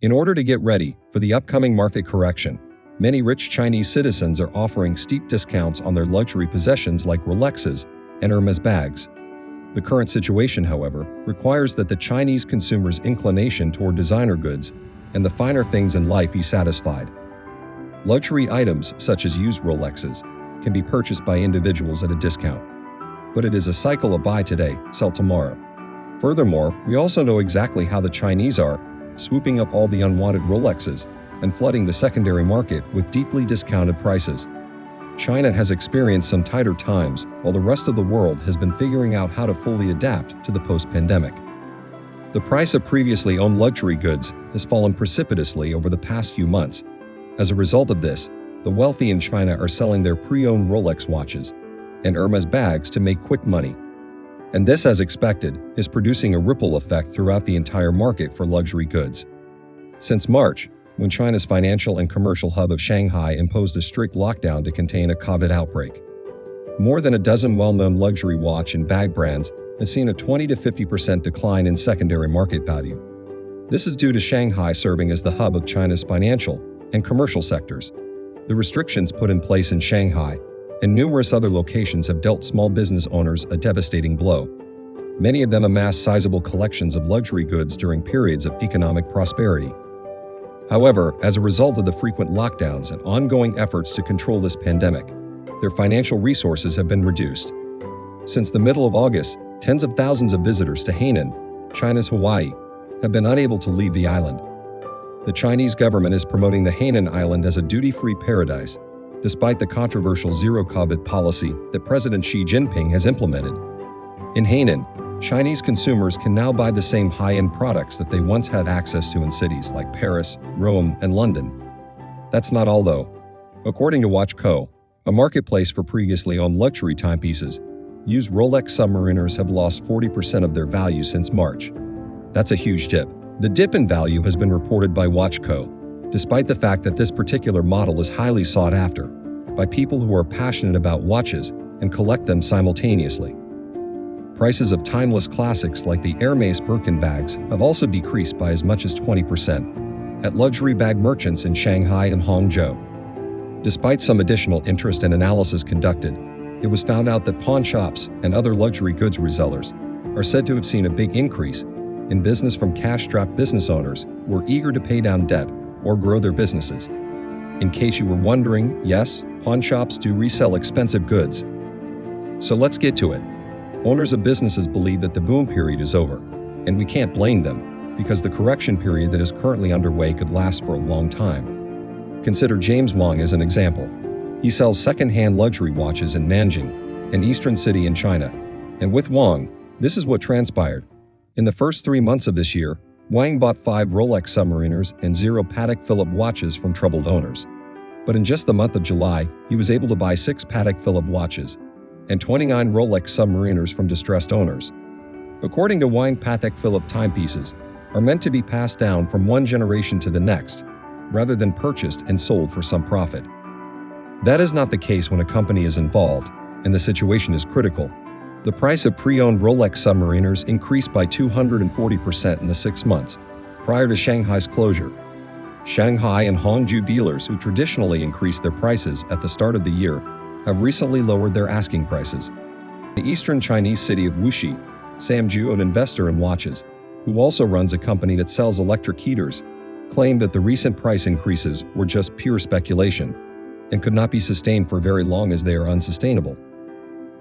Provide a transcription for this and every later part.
In order to get ready for the upcoming market correction, many rich Chinese citizens are offering steep discounts on their luxury possessions like Rolexes and Hermes bags. The current situation, however, requires that the Chinese consumer's inclination toward designer goods and the finer things in life be satisfied. Luxury items, such as used Rolexes, can be purchased by individuals at a discount. But it is a cycle of buy today, sell tomorrow. Furthermore, we also know exactly how the Chinese are, swooping up all the unwanted Rolexes and flooding the secondary market with deeply discounted prices. China has experienced some tighter times, while the rest of the world has been figuring out how to fully adapt to the post-pandemic. The price of previously owned luxury goods has fallen precipitously over the past few months. As a result of this, the wealthy in China are selling their pre-owned Rolex watches and Hermes bags to make quick money. And this, as expected, is producing a ripple effect throughout the entire market for luxury goods. Since March, when China's financial and commercial hub of Shanghai imposed a strict lockdown to contain a COVID outbreak, more than a dozen well-known luxury watch and bag brands have seen a 20 to 50% decline in secondary market value. This is due to Shanghai serving as the hub of China's financial and commercial sectors. The restrictions put in place in Shanghai and numerous other locations have dealt small business owners a devastating blow. Many of them amassed sizable collections of luxury goods during periods of economic prosperity. However, as a result of the frequent lockdowns and ongoing efforts to control this pandemic, their financial resources have been reduced. Since the middle of August, tens of thousands of visitors to Hainan, China's Hawaii, have been unable to leave the island. The Chinese government is promoting the Hainan Island as a duty-free paradise, despite the controversial zero-COVID policy that President Xi Jinping has implemented. In Hainan, Chinese consumers can now buy the same high-end products that they once had access to in cities like Paris, Rome, and London. That's not all, though. According to WatchCo, a marketplace for previously owned luxury timepieces, used Rolex submariners have lost 40% of their value since March. That's a huge dip. The dip in value has been reported by WatchCo, despite the fact that this particular model is highly sought after by people who are passionate about watches and collect them simultaneously. Prices of timeless classics like the Hermes Birkinbags have also decreased by as much as 20% at luxury bag merchants in Shanghai and Hangzhou. Despite some additional interest and analysis conducted, it was found out that pawn shops and other luxury goods resellers are said to have seen a big increase in business from cash-strapped business owners who are eager to pay down debt or grow their businesses. In case you were wondering, yes, pawn shops do resell expensive goods. So let's get to it. Owners of businesses believe that the boom period is over, and we can't blame them, because the correction period that is currently underway could last for a long time. Consider James Wang as an example. He sells second-hand luxury watches in Nanjing, an eastern city in China. And with Wang, this is what transpired. In the first 3 months of this year, Wang bought 5 Rolex submariners and 0 Patek Philippe watches from troubled owners. But in just the month of July, he was able to buy 6 Patek Philippe watches and 29 Rolex submariners from distressed owners. According to Wang, Patek Philippe timepieces are meant to be passed down from one generation to the next, rather than purchased and sold for some profit. That is not the case when a company is involved, and the situation is critical. The price of pre-owned Rolex submariners increased by 240% in the 6 months prior to Shanghai's closure. Shanghai and Hangzhou dealers who traditionally increased their prices at the start of the year have recently lowered their asking prices. The eastern Chinese city of Wuxi, Sam Ju, an investor in watches, who also runs a company that sells electric heaters, claimed that the recent price increases were just pure speculation and could not be sustained for very long as they are unsustainable.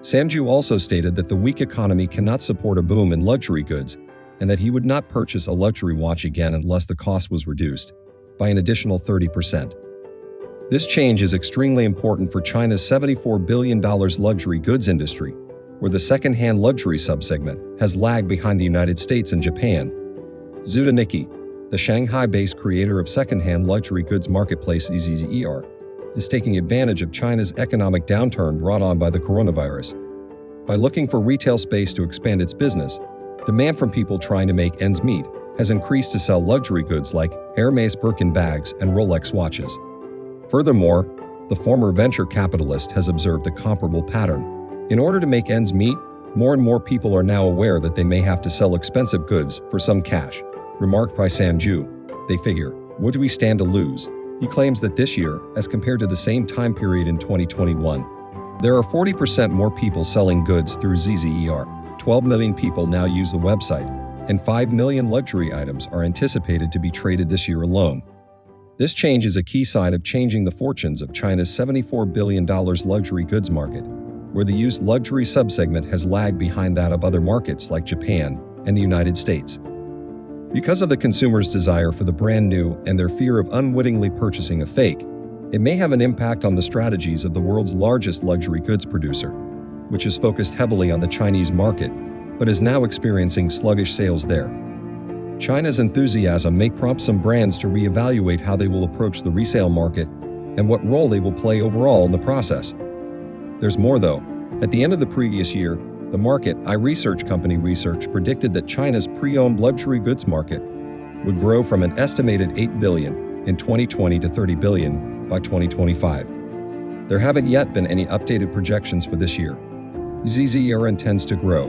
Sam Ju also stated that the weak economy cannot support a boom in luxury goods and that he would not purchase a luxury watch again unless the cost was reduced by an additional 30%. This change is extremely important for China's $74 billion luxury goods industry, where the second-hand luxury subsegment has lagged behind the United States and Japan. Zhuda Nikkei, the Shanghai-based creator of second-hand luxury goods marketplace ZZER, is taking advantage of China's economic downturn brought on by the coronavirus. By looking for retail space to expand its business, demand from people trying to make ends meet has increased to sell luxury goods like Hermes Birkinbags and Rolex watches. Furthermore, the former venture capitalist has observed a comparable pattern. In order to make ends meet, more and more people are now aware that they may have to sell expensive goods for some cash, remarked by Sam Ju, They figure, what do we stand to lose? He claims that this year, as compared to the same time period in 2021, there are 40% more people selling goods through ZZER. 12 million people now use the website, and 5 million luxury items are anticipated to be traded this year alone. This change is a key sign of changing the fortunes of China's $74 billion luxury goods market, where the used luxury subsegment has lagged behind that of other markets like Japan and the United States. Because of the consumer's desire for the brand new and their fear of unwittingly purchasing a fake, it may have an impact on the strategies of the world's largest luxury goods producer, which is focused heavily on the Chinese market, but is now experiencing sluggish sales there. China's enthusiasm may prompt some brands to reevaluate how they will approach the resale market and what role they will play overall in the process. There's more though. At the end of the previous year, the market research company research predicted that China's pre-owned luxury goods market would grow from an estimated $8 billion in 2020 to $30 billion by 2025. There haven't yet been any updated projections for this year. ZZER intends to grow.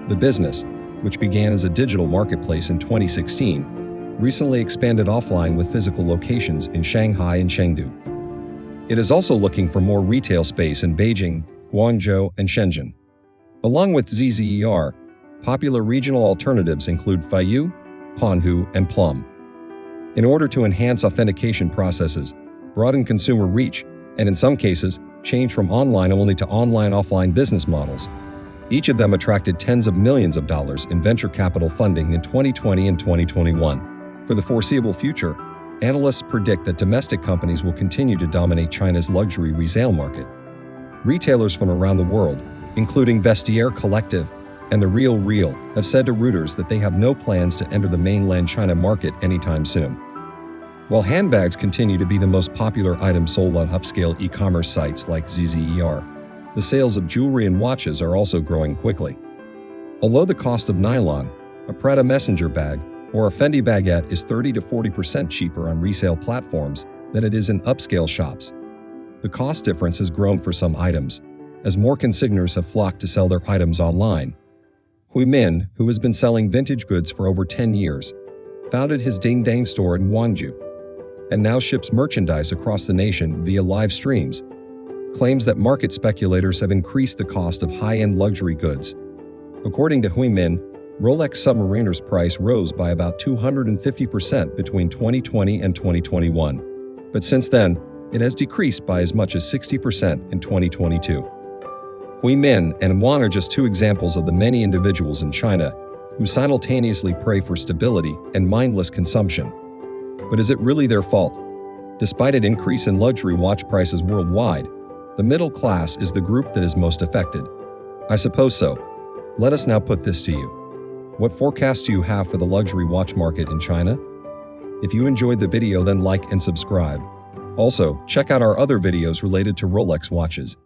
The business, which began as a digital marketplace in 2016, recently expanded offline with physical locations in Shanghai and Chengdu. It is also looking for more retail space in Beijing, Guangzhou, and Shenzhen. Along with ZZER, popular regional alternatives include Feiyu, Panhu, and Plum. In order to enhance authentication processes, broaden consumer reach, and in some cases, change from online-only to online-offline business models, each of them attracted tens of millions of dollars in venture capital funding in 2020 and 2021. For the foreseeable future, analysts predict that domestic companies will continue to dominate China's luxury resale market. Retailers from around the world, including Vestiaire Collective and The Real, have said to Reuters that they have no plans to enter the mainland China market anytime soon. While handbags continue to be the most popular item sold on upscale e-commerce sites like ZZER, the sales of jewelry and watches are also growing quickly. Although the cost of nylon, a Prada messenger bag, or a Fendi baguette is 30 to 40% cheaper on resale platforms than it is in upscale shops, the cost difference has grown for some items, as more consignors have flocked to sell their items online. Hui Min, who has been selling vintage goods for over 10 years, founded his Ding Dang store in Guangzhou, and now ships merchandise across the nation via live streams, claims that market speculators have increased the cost of high-end luxury goods. According to Hui Min, Rolex Submariner's price rose by about 250% between 2020 and 2021, but since then, it has decreased by as much as 60% in 2022. Hui Min and Wan are just two examples of the many individuals in China who simultaneously pray for stability and mindless consumption. But is it really their fault? Despite an increase in luxury watch prices worldwide, the middle class is the group that is most affected. I suppose so. Let us now put this to you. What forecast do you have for the luxury watch market in China? If you enjoyed the video, then like and subscribe. Also, check out our other videos related to Rolex watches.